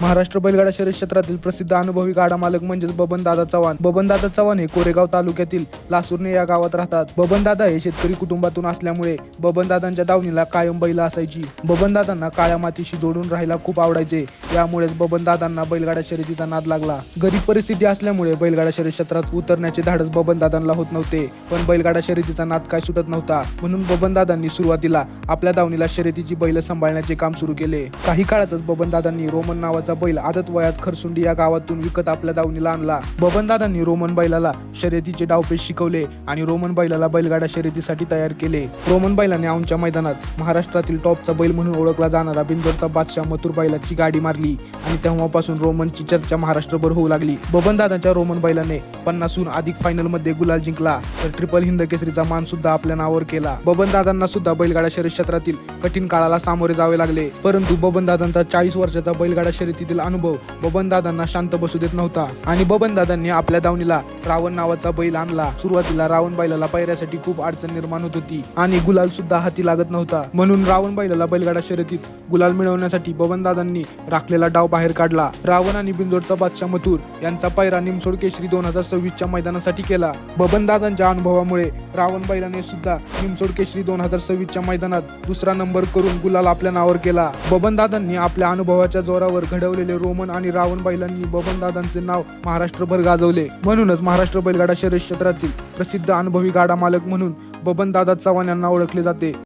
महाराष्ट्र बैलगाडा शर्यत क्षेत्रातील प्रसिद्ध अनुभवी गाडा मालक म्हणजेच बबनदादा चव्हाण. बबनदादा चव्हाण हे कोरेगाव तालुक्यातील लासुर्णे या गावात राहतात. बबनदादा हे शेतकरी कुटुंबातून असल्यामुळे बबनदादांच्या दावणीला कायम बैल असायची. बबनदादांना काळ्या मातीशी जोडून राहायला खूप आवडायचे. यामुळेच बबनदादांना बैलगाडा शर्यतीचा नाद लागला. गरीब परिस्थिती असल्यामुळे बैलगाडा शर्यत क्षेत्रात उतरण्याचे धाडस बबनदादांना होत नव्हते. पण बैलगाडा शर्यतीचा नाद काय सुटत नव्हता. म्हणून बबनदादांनी सुरुवातीला आपल्या दावणीला शर्यतीची बैल सांभाळण्याचे काम सुरू केले. काही काळातच बबनदादांनी रोमन नावाचा बैल आदत वयात खरसुंडी या गावातून विकत आपल्या दावणीला आणला. बबनदादांनी रोमन बैलाला शर्यतीचे डावपेच शिकवले आणि रोमन बैलाला बैलगाडा शर्यतीसाठी तयार केले. रोमन बैलाने औंधच्या मैदानात महाराष्ट्रातील टॉपचा बैल म्हणून ओळखला जाणारा बिंजोरचा बादशाह मथुर बैलाची गाडी मारली आणि तेव्हापासून रोमनची चर्चा महाराष्ट्रभर होऊ लागली. बबनदादांच्या रोमन बैलाने 50हून अधिक फायनल मध्ये गुलाल जिंकला तर ट्रिपल हिंद केसरीचा मान सुद्धा आपल्या नावावर केला. बबनदादांना सुद्धा बैलगाडा शर्यत क्षेत्रातील कठीण काळाला सामोरे जावे लागले. परंतु बबनदादांचा 40 वर्षाचा बैलगाडा शर्यतीतील अनुभव बबनदादांना शांत बसू देत नव्हता आणि बबनदादांनी आपल्या दावणीला रावण नावाचा बैल आणला. सुरुवातीला रावण बैलाला पायऱ्यासाठी खूप अडचण निर्माण होत होती आणि गुलाल सुद्धा हाती लागत नव्हता. म्हणून रावण बैलाला बैलगाडा शर्यतीत गुलाल मिळवण्यासाठी बबनदादांनी राखलेला डाव बाहेर काढला. रावण आणि बिंजोरचा बादशाह मथुर यांचा पायरा निमसोड केसरी 2026च्या मैदानासाठी केला. बबनदादांच्या अनुभवामुळे रावण बैलाने सुद्धा निमसोड केसरी 2026च्या मैदानात दुसरा नंबर करून गुलाल आपल्या नावावर केला. बबनदादांनी आपल्या अनुभवाच्या जोरावर घडवलेले रोमन आणि रावण बैलांनी बबनदादांचे नाव महाराष्ट्रभर गाजवले. म्हणूनच महाराष्ट्र बैलगाडा शर्यत क्षेत्रातील प्रसिद्ध अनुभवी गाडा मालक म्हणून बबनदादा चव्हाण यांना ओळखले जाते.